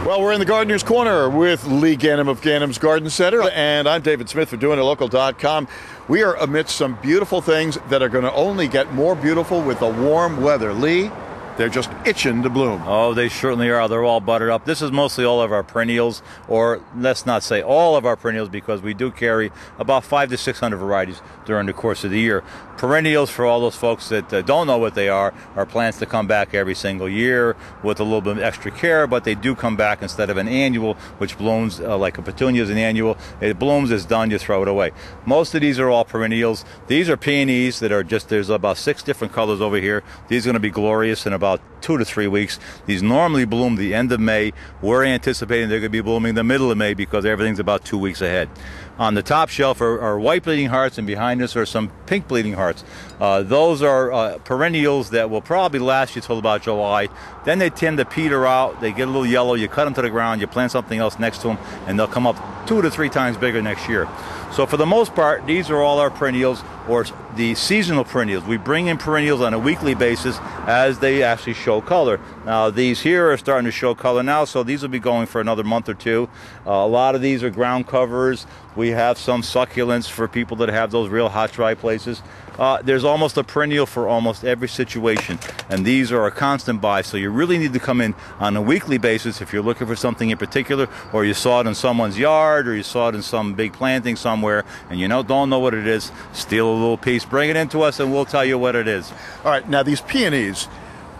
Well, we're in the Gardener's Corner with Lee Ganim of Ganim's Garden Center, and I'm David Smith for DoingItLocal.com. We are amidst some beautiful things that are going to only get more beautiful with the warm weather. Lee, they're just itching to bloom. Oh, they certainly are. They're all buttered up. This is mostly all of our perennials, or let's not say all of our perennials, because we do carry about 500 to 600 varieties during the course of the year. Perennials, for all those folks that don't know what they are plants that come back every single year with a little bit of extra care, but they do come back instead of an annual, which blooms like a petunia is an annual. It blooms, it's done, you throw it away. Most of these are all perennials. These are peonies that are just, there's about 6 different colors over here. These are going to be glorious in about 2 to 3 weeks. These normally bloom the end of May. We're anticipating they're going to be blooming the middle of May because everything's about 2 weeks ahead. On the top shelf are white bleeding hearts, and behind us are some pink bleeding hearts. Those are perennials that will probably last you till about July. Then they tend to peter out. They get a little yellow. You cut them to the ground. You plant something else next to them, and they'll come up 2 to 3 times bigger next year. So for the most part, these are all our perennials, or the seasonal perennials. We bring in perennials on a weekly basis as they actually show color. Now these here are starting to show color now, so these will be going for another month or two. A lot of these are ground covers. We have some succulents for people that have those real hot, dry places. There's almost a perennial for almost every situation, and these are a constant buy, so you really need to come in on a weekly basis if you're looking for something in particular, or you saw it in someone's yard, or you saw it in some big planting somewhere, and you don't know what it is. Steal a little piece, bring it into us, and we'll tell you what it is. All right, now these peonies,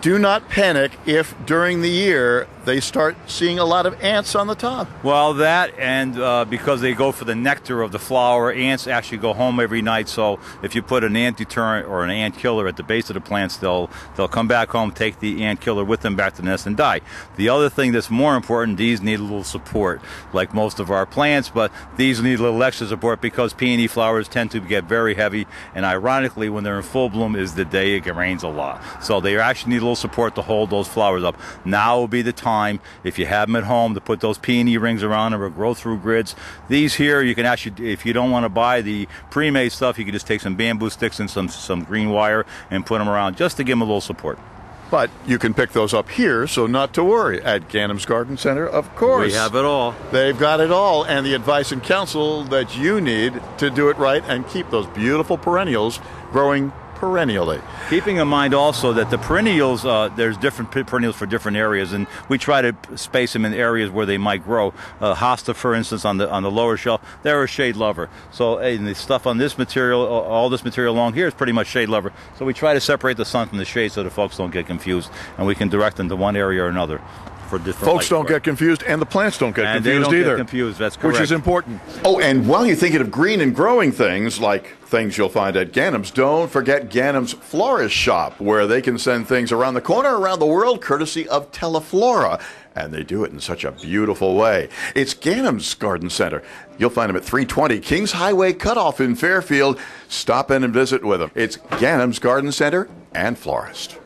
do not panic if during the year they start seeing a lot of ants on the top. Well, that, and because they go for the nectar of the flower, ants actually go home every night. So if you put an ant deterrent or an ant killer at the base of the plants, they'll come back home, take the ant killer with them back to the nest, and die. The other thing that's more important, these need a little support, like most of our plants, but these need a little extra support because peony flowers tend to get very heavy, and ironically, when they're in full bloom is the day it rains a lot. So they actually need a little support to hold those flowers up. Now will be the time, if you have them at home, to put those peony rings around them or grow through grids. These here, you can actually, if you don't want to buy the pre-made stuff, you can just take some bamboo sticks and some green wire and put them around just to give them a little support. But you can pick those up here, so not to worry. At Ganim's Garden Center, of course. We have it all. They've got it all, and the advice and counsel that you need to do it right and keep those beautiful perennials growing perennially. Keeping in mind also that the perennials, there's different perennials for different areas, and we try to space them in areas where they might grow. Hosta, for instance, on the lower shelf, they're a shade lover. So and the stuff on this material, all this material along here is pretty much shade lover. So we try to separate the sun from the shade so the folks don't get confused, and we can direct them to one area or another. Folks don't get confused, and the plants don't get confused either. Get confused, that's correct. Which is important. Oh, and while you're thinking of green and growing things, like things you'll find at Ganim's, don't forget Ganim's Florist shop, where they can send things around the corner, around the world, courtesy of Teleflora. And they do it in such a beautiful way. It's Ganim's Garden Center. You'll find them at 320 Kings Highway Cutoff in Fairfield. Stop in and visit with them. It's Ganim's Garden Center and Florist.